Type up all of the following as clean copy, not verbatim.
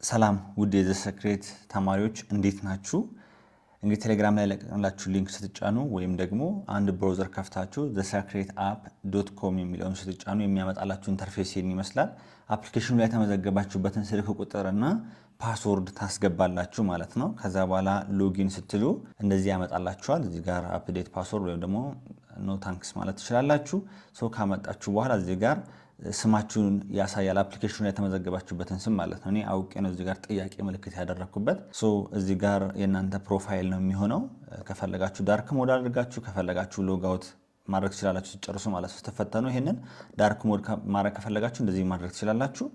ሰላም ውድ የዘ ሰክሬት ተማሪዎች እንዴት ናችሁ? እንግዲህ ቴሌግራም ላይ ለቀቅላችሁ ሊንክ ስትጫኑ ወይም ደግሞ አንድ ብራውዘር ከፍታችሁ thesecretapp.com የሚለውን ስትጫኑ የሚያመጣላችሁ ኢንተርፌስ ይመስላል። አፕሊኬሽኑ ላይ ተመዘገባችሁበትን ስልክ ቁጥርና ፓስወርድ ታስገባላችሁ ማለት ነው። ከዛ በኋላ ሎጊን ስትሉ እንደዚህ ያመጣላችኋል። እዚህ ጋር አፕዴት ፓስወርድ ወይም ደግሞ ኖ ታንክስ ማለት ትችላላችሁ። ካመጣችሁ በኋላ እዚህ ጋር ስማችሁን ያሳያል። አፕሊኬሽኑ ላይ ተመዘገባችሁበትን ስም ማለት ነው። እኔ አውቄ ነው እዚህ ጋር ጥያቄ ምልክት ያደረኩበት። እዚህ ጋር የእናንተ ፕሮፋይል ነው የሚሆነው። ከፈለጋችሁ ዳርክ ሞድ አድርጋችሁ ከፈለጋችሁ ሎግ አውት ማድረግ ትችላላችሁ ስትጨርሱ ማለት ነው። ስትፈተኑ ይሄንን ዳርክ ሞድ ማድረግ ከፈለጋችሁ እንደዚህ ማድረግ ትችላላችሁ።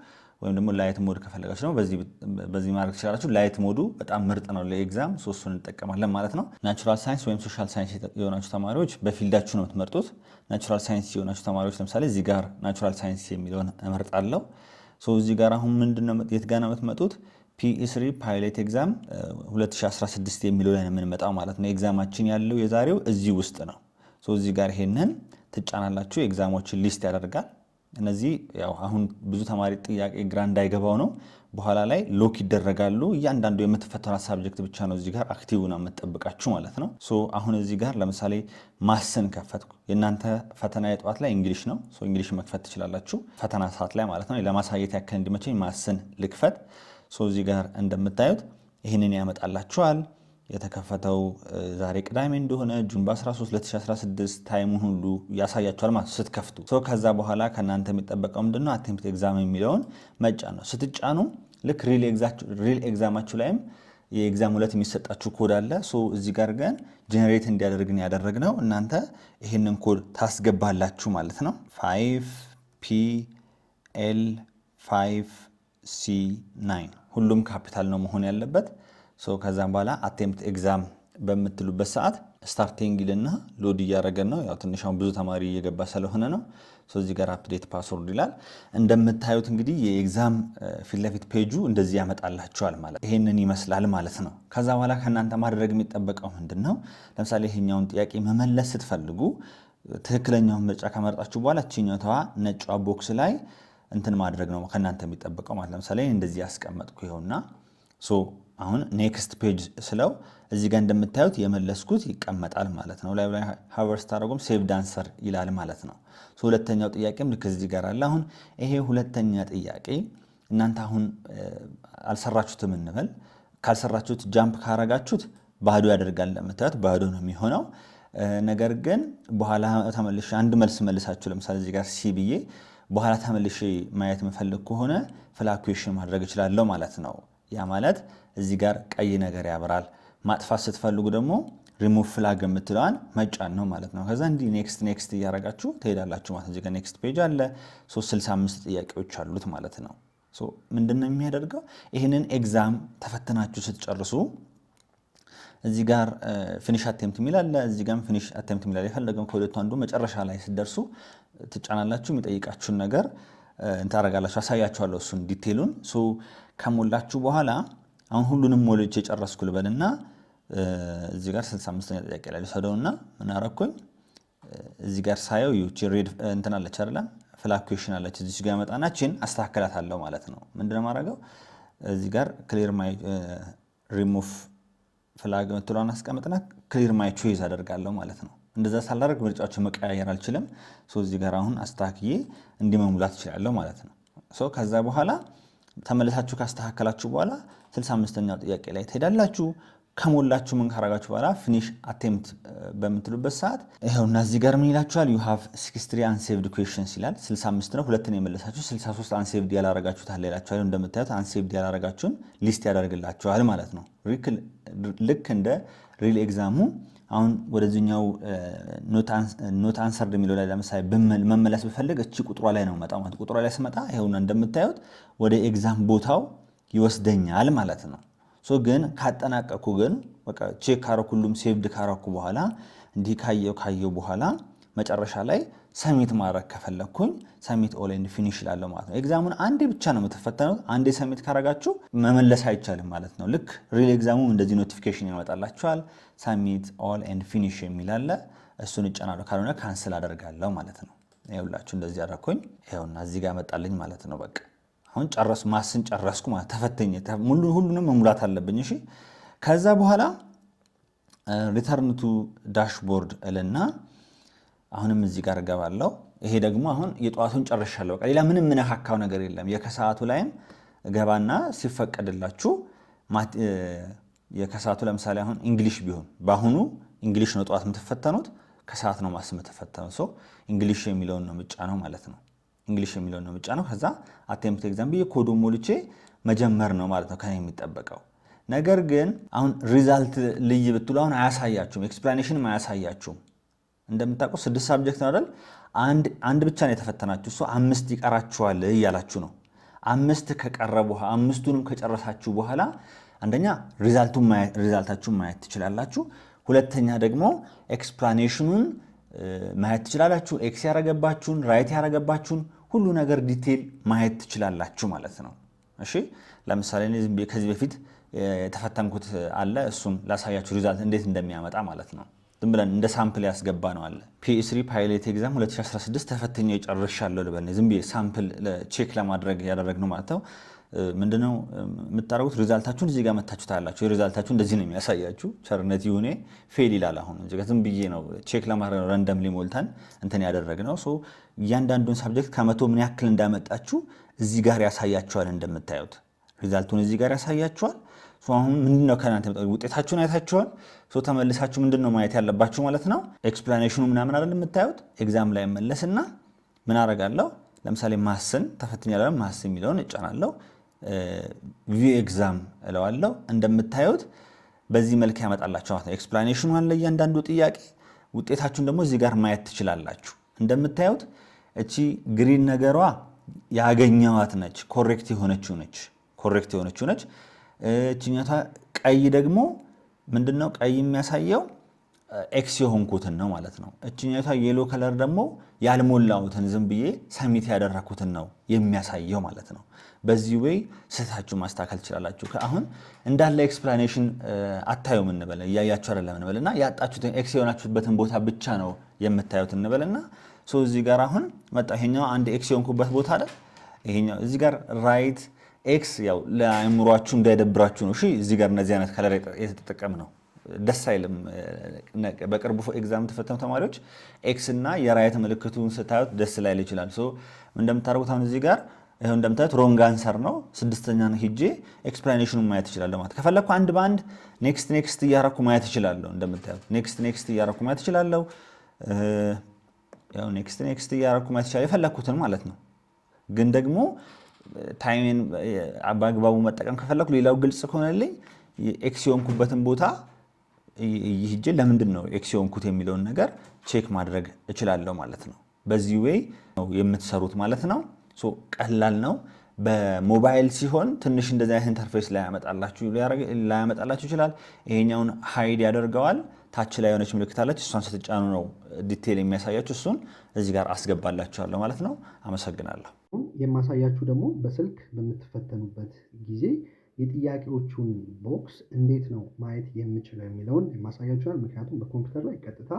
ወይም ደግሞ ላይት ሞድ ከፈለጋችሁ ደግሞ በዚህ ማድረግ ትችላላችሁ። ላይት ሞዱ በጣም ምርጥ ነው ለኤግዛም። እሱን እንጠቀማለን ማለት ነው። ናቹራል ሳይንስ ወይም ሶሻል ሳይንስ የሆናችሁ ተማሪዎች በፊልዳችሁ ነው የምትመርጡት። ናቹራል ሳይንስ የሆናችሁ ተማሪዎች ለምሳሌ እዚህ ጋር ናቹራል ሳይንስ የሚለውን እመርጣለሁ። እዚህ ጋር አሁን ምንድነው የት ጋር ነው የምትመጡት? ፒኢ3 ፓይለት ኤግዛም 2016 የሚለው ላይ ነው የምንመጣው ማለት ነው። ኤግዛማችን ያለው የዛሬው እዚህ ውስጥ ነው። እዚህ ጋር ይሄንን ትጫናላችሁ። ኤግዛሞችን ሊስት ያደርጋል። እነዚህ ያው አሁን ብዙ ተማሪ ጥያቄ ግራ እንዳይገባው ነው። በኋላ ላይ ሎክ ይደረጋሉ። እያንዳንዱ የምትፈተኑት ሳብጀክት ብቻ ነው እዚህ ጋር አክቲቭ ነው የምትጠብቃችሁ ማለት ነው። አሁን እዚህ ጋር ለምሳሌ ማስን ከፈትኩ። የእናንተ ፈተና የጠዋት ላይ እንግሊሽ ነው። እንግሊሽ መክፈት ትችላላችሁ ፈተና ሰዓት ላይ ማለት ነው። ለማሳየት ያክል እንዲመቸኝ ማስን ልክፈት። እዚህ ጋር እንደምታዩት ይህንን ያመጣላችኋል። የተከፈተው ዛሬ ቅዳሜ እንደሆነ ጁን በ13 2016 ታይሙን ሁሉ ያሳያችኋል ማለት ስትከፍቱ። ከዛ በኋላ ከእናንተ የሚጠበቀው ምንድነው? አቴምፕት ኤግዛም የሚለውን መጫን ነው። ስትጫኑ ልክ ሪል ኤግዛማችሁ ላይም የኤግዛም ሁለት የሚሰጣችሁ ኮድ አለ። እዚህ ጋር ግን ጄኔሬት እንዲያደርግን ያደረግነው እናንተ ይህንን ኮድ ታስገባላችሁ ማለት ነው። 5PL5C9 ሁሉም ካፒታል ነው መሆን ያለበት። ከዛም በኋላ አቴምፕት ኤግዛም በምትሉበት ሰዓት ስታርቲንግ ይልና ሎድ እያደረገን ነው። ያው ትንሽ አሁን ብዙ ተማሪ እየገባ ስለሆነ ነው። እዚህ ጋር አፕዴት ፓስወርድ ይላል። እንደምታዩት እንግዲህ የኤግዛም ፊት ለፊት ፔጁ እንደዚህ ያመጣላችኋል ማለት ይሄንን ይመስላል ማለት ነው። ከዛ በኋላ ከእናንተ ማድረግ የሚጠበቀው ምንድነው? ለምሳሌ ይሄኛውን ጥያቄ መመለስ ስትፈልጉ ትክክለኛውን ምርጫ ከመረጣችሁ በኋላ እቺኛቷ ነጯ ቦክስ ላይ እንትን ማድረግ ነው ከእናንተ የሚጠበቀው ማለት ለምሳሌ እንደዚህ ያስቀመጥኩ ይኸውና አሁን ኔክስት ፔጅ ስለው እዚህ ጋር እንደምታዩት የመለስኩት ይቀመጣል ማለት ነው። ላይ ሃቨር ስታደርጉም ሴቭድ አንሰር ይላል ማለት ነው። ሁለተኛው ጥያቄም ልክ እዚህ ጋር አለ። አሁን ይሄ ሁለተኛ ጥያቄ እናንተ አሁን አልሰራችሁትም እንበል። ካልሰራችሁት ጃምፕ ካረጋችሁት ባዶ ያደርጋል። እንደምታዩት ባዶ ነው የሚሆነው። ነገር ግን በኋላ ተመልሼ አንድ መልስ መልሳችሁ ለምሳሌ እዚህ ጋር ሲ ብዬ በኋላ ተመልሼ ማየት የምፈልግ ከሆነ ፍላኩዌሽን ማድረግ እችላለሁ ማለት ነው። ያ ማለት እዚህ ጋር ቀይ ነገር ያበራል። ማጥፋት ስትፈልጉ ደግሞ ሪሙቭ ፍላግ የምትለዋን መጫን ነው ማለት ነው። ከዛ እንዲህ ኔክስት እያደረጋችሁ ትሄዳላችሁ ማለት ነው። እዚህ ጋር ኔክስት ፔጅ አለ። 365 ጥያቄዎች አሉት ማለት ነው። ምንድነው የሚያደርገው? ይህንን ኤግዛም ተፈትናችሁ ስትጨርሱ እዚህ ጋር ፊኒሽ አቴምፕት የሚል አለ። እዚህ ጋርም ፊኒሽ አቴምፕት የሚል አለ። የፈለገም ከሁለቱ አንዱ መጨረሻ ላይ ስትደርሱ ትጫናላችሁ። የሚጠይቃችሁን ነገር እንታረጋላችሁ። አሳያችኋለሁ እሱን ዲቴሉን። ከሞላችሁ በኋላ አሁን ሁሉንም ሞልቼ የጨረስኩ ልበልና እዚህ ጋር 65ኛ ጥያቄ ላይ ልሰደውና ምን አረኩኝ? እዚህ ጋር ሳየው ዩቺ ሬድ እንትን አለች አይደል? ፍላኩዌሽን አለች። እዚህ ጋር መጣናችን አስተካክላታለሁ ማለት ነው። ምንድነው ማድረገው? እዚህ ጋር ክሊር ማይ ሪሙቭ ፍላግ ምትሏን አስቀምጥና ክሊር ማይ ቾይዝ አደርጋለሁ ማለት ነው። እንደዛ ሳላደርግ ምርጫዎችን መቀያየር አልችልም። እዚህ ጋር አሁን አስተካክዬ እንዲመሙላት እችላለሁ ማለት ነው። ከዛ በኋላ ተመለሳችሁ ካስተካከላችሁ በኋላ 65ኛው ጥያቄ ላይ ትሄዳላችሁ። ከሞላችሁ ምን ካረጋችሁ በኋላ ፊኒሽ አቴምፕት በምትሉበት ሰዓት ይሄውና እዚህ ጋር ምን ይላችኋል? you have 63 unsaved questions ይላል። 65 ነው፣ ሁለት ነው የመለሳችሁ። 63 unsaved ያላረጋችሁት አለ ይላችኋል። እንደምታዩት unsaved ያላረጋችሁን ሊስት ያደርግላችኋል ማለት ነው። ልክ እንደ ሪል ኤግዛሙ አሁን ወደዚህኛው ኖት አንሰርድ የሚለው ላይ ለምሳሌ መመለስ ብፈልግ እቺ ቁጥሯ ላይ ነው መጣው ማለት ቁጥሯ ላይ ስመጣ ይሄውና እንደምታዩት ወደ ኤግዛም ቦታው ይወስደኛል ማለት ነው። ግን ካጠናቀኩ ግን በቃ ቼክ ካረኩ ሁሉም ሴቭድ ካረኩ በኋላ እንዲህ ካየው በኋላ መጨረሻ ላይ ሰሚት ማድረግ ከፈለኩኝ ሰሚት ኦል ኤንድ ፊኒሽ ይላል ማለት ነው። ኤግዛሙን አንዴ ብቻ ነው የምትፈተኑት። አንዴ ሰሚት ካረጋችሁ መመለስ አይቻልም ማለት ነው። ልክ ሪል ኤግዛሙም እንደዚህ ኖቲፊኬሽን ያመጣላችኋል። ሰሚት ኦል ኤንድ ፊኒሽ የሚል አለ። እሱን እጫናለሁ፣ ካልሆነ ካንስል አደርጋለሁ ማለት ነው። ይኸውላችሁ እንደዚህ አደረኩኝ። ይኸውና እዚህ ጋር መጣልኝ ማለት ነው። በቃ አሁን ማስን ጨረስኩ ማለት ተፈተኝ ሁሉንም መሙላት አለብኝ። እሺ ከዛ በኋላ ሪተርን ቱ ዳሽቦርድ እልና አሁንም እዚህ ጋር እገባለሁ። ይሄ ደግሞ አሁን የጠዋቱን ጨርሻለሁ። ሌላ ምንም ምነካካው ነገር የለም። የከሰዓቱ ላይም ገባና ሲፈቀድላችሁ የከሰዓቱ ለምሳሌ አሁን እንግሊሽ ቢሆን በአሁኑ እንግሊሽ ነው ጠዋት የምትፈተኑት፣ ከሰዓት ነው ማስ የምትፈተኑት። ሶ እንግሊሽ የሚለውን ነው ምጫ ነው ማለት ነው። እንግሊሽ የሚለውን ነው ምጫ ነው። ከዛ አቴምፕት ኤግዛም ብዬ ኮዱ ሞልቼ መጀመር ነው ማለት ነው ከኔ የሚጠበቀው። ነገር ግን አሁን ሪዛልት ልይ ብትሉ አሁን አያሳያችሁም፣ ኤክስፕላኔሽንም አያሳያችሁም። እንደምታውቁ 6 ሳብጀክት ነው አይደል? አንድ ብቻ ነው የተፈተናችሁ። እሱ 5 ይቀራችኋል እያላችሁ ነው። 5 ከቀረ በኋላ 5ቱንም ከጨረሳችሁ በኋላ አንደኛ ሪዛልታችሁን ማየት ትችላላችሁ። ሁለተኛ ደግሞ ኤክስፕላኔሽኑን ማየት ትችላላችሁ። ኤክስ ያረገባችሁን ራይት ያረገባችሁን ሁሉ ነገር ዲቴል ማየት ትችላላችሁ ማለት ነው። እሺ ለምሳሌ ከዚህ በፊት የተፈተንኩት አለ፣ እሱን ላሳያችሁ ሪዛልት እንዴት እንደሚያመጣ ማለት ነው። ዝም ብለን እንደ ሳምፕል ያስገባ ነው አለ ፒኤስ3 ፓይለት ኤግዛም 2016 ተፈትኜ ጨርሻለሁ ልበል። ዝም ብዬ ሳምፕል ቼክ ለማድረግ ያደረግነው ማለት ነው። ምንድነው የምታደርጉት? ሪዛልታችሁን እዚህ ጋር መታችሁ ታያላችሁ። የሪዛልታችሁ እንደዚህ ነው የሚያሳያችሁ። ቸርነት ይሁኔ ፌል ይላል። አሁን እዚህ ጋር ዝም ብዬ ነው ቼክ ለማድረግ ረንደምሊ ሞልተን እንትን ያደረግነው። ሶ እያንዳንዱን ሳብጀክት ከመቶ ምን ያክል እንዳመጣችሁ እዚህ ጋር ያሳያችኋል። እንደምታዩት ሪዛልቱን እዚህ ጋር ያሳያችኋል። አሁን ምንድነው ከናንተ ውጤታችሁን አይታችኋል። ተመልሳችሁ ምንድነው ማየት ያለባችሁ ማለት ነው? ኤክስፕላኔሽኑ ምናምን አይደል የምታዩት። ኤግዛም ላይ መለስና ምን አደርጋለሁ? ለምሳሌ ማስን ተፈትኛለሁ። ማስ የሚለውን እጫናለሁ። ቪው ኤግዛም እለዋለሁ። እንደምታዩት በዚህ መልክ ያመጣላችሁ ማለት ነው። ኤክስፕላኔሽኑ አለ እያንዳንዱ ጥያቄ። ውጤታችሁን ደግሞ እዚህ ጋር ማየት ትችላላችሁ። እንደምታዩት እቺ ግሪን ነገሯ ያገኘዋት ነች፣ ኮሬክት የሆነችው ነች። እቺኛቷ ቀይ ደግሞ ምንድነው? ቀይ የሚያሳየው ኤክስ የሆንኩትን ነው ማለት ነው። እቺኛቷ የሎ ከለር ደግሞ ያልሞላሁትን ዝም ብዬ ሰሚት ያደረኩትን ነው የሚያሳየው ማለት ነው። በዚህ ወይ ስህተታችሁ ማስተካከል ትችላላችሁ። አሁን እንዳለ ኤክስፕላኔሽን አታዩም እንበል፣ እያያችሁ አይደለም እንበልና ያጣችሁትን ኤክስ የሆናችሁበትን ቦታ ብቻ ነው የምታዩት እንበልና እዚህ ጋር አሁን መጣ። ይሄኛው አንድ ኤክስ የሆንኩበት ቦታ አይደል? ይሄኛው እዚህ ጋር ራይት ኤክስ ያው ለአእምሯችሁ እንዳይደብራችሁ ነው። እሺ እዚህ ጋር እነዚህ አይነት ከለር የተጠቀም ነው። ደስ አይልም። በቅርቡ ኤግዛም ተፈተኑ ተማሪዎች ኤክስ እና የራይት ምልክቱን ስታዩት ደስ ላይል ይችላል። እንደምታደርጉት አሁን እዚህ ጋር ይሄው እንደምታዩት ሮንግ አንሰር ነው። 6ኛ ነው ሄጄ ኤክስፕላኔሽኑን ማየት እችላለሁ ማለት ከፈለኩ አንድ ባንድ ኔክስት እያረኩ ማየት እችላለሁ። እንደምታዩት ኔክስት እያረኩ ማየት እችላለሁ። ያው ኔክስት እያረኩ ማየት እችላለሁ የፈለኩትን ማለት ነው። ግን ደግሞ ታይሜን በአግባቡ መጠቀም ከፈለኩ ሌላው ግልጽ ከሆነልኝ ኤክስ የሆንኩበትን ቦታ ይሄጄ ለምንድን ነው ኤክስ የሆንኩት የሚለውን ነገር ቼክ ማድረግ እችላለሁ ማለት ነው። በዚህ ዌይ ነው የምትሰሩት ማለት ነው። ቀላል ነው። በሞባይል ሲሆን ትንሽ እንደዚህ አይነት ኢንተርፌስ ላያመጣላችሁ ይችላል። ይሄኛውን ሃይድ ያደርገዋል። ታች ላይ የሆነች ምልክት አለች። እሷን ስትጫኑ ነው ዲቴል የሚያሳያችሁ። እሱን እዚህ ጋር አስገባላችኋለሁ ማለት ነው። አመሰግናለሁ። የማሳያችሁ ደግሞ በስልክ በምትፈተኑበት ጊዜ የጥያቄዎቹን ቦክስ እንዴት ነው ማየት የምችለው የሚለውን የማሳያችኋል። ምክንያቱም በኮምፒውተር ላይ ቀጥታ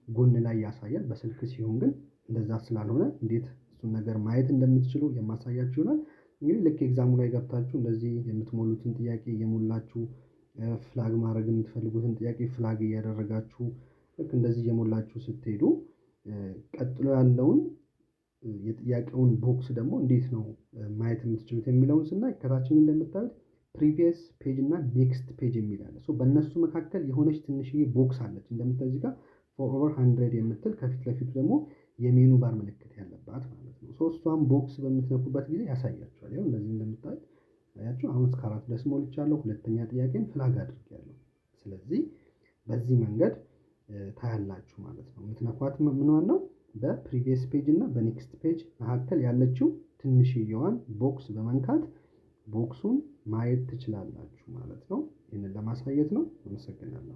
ጎን ላይ ያሳያል። በስልክ ሲሆን ግን እንደዛ ስላልሆነ እንዴት እሱን ነገር ማየት እንደምትችሉ የማሳያችሁ ይሆናል። እንግዲህ ልክ ኤግዛሙ ላይ ገብታችሁ እንደዚህ የምትሞሉትን ጥያቄ እየሞላችሁ ፍላግ ማድረግ የምትፈልጉትን ጥያቄ ፍላግ እያደረጋችሁ ልክ እንደዚህ እየሞላችሁ ስትሄዱ ቀጥሎ ያለውን የጥያቄውን ቦክስ ደግሞ እንዴት ነው ማየት የምትችሉት የሚለውን ስናይ ከታችን እንደምታዩት ፕሪቪየስ ፔጅ እና ኔክስት ፔጅ የሚል አለ። በእነሱ መካከል የሆነች ትንሽዬ ቦክስ አለች እንደምታዩት እዚህ ጋር ፎር ኦቨር 100 የምትል ከፊት ለፊቱ ደግሞ የሜኑ ባር ምልክት ያለባት ማለት ነው። እሷን ቦክስ በምትነኩበት ጊዜ ያሳያችኋል። ይኸው እንደዚህ እንደምታዩት አያችሁ። አሁን እስከ 4 ድረስ ሞልቻለሁ። ሁለተኛ ጥያቄን ፍላግ አድርጌያለሁ። ስለዚህ በዚህ መንገድ ታያላችሁ ማለት ነው። የምትነኳት ምንዋን ነው? በፕሪቪየስ ፔጅ እና በኔክስት ፔጅ መካከል ያለችው ትንሽዬዋን ቦክስ በመንካት ቦክሱን ማየት ትችላላችሁ ማለት ነው። ይህንን ለማሳየት ነው። አመሰግናለሁ።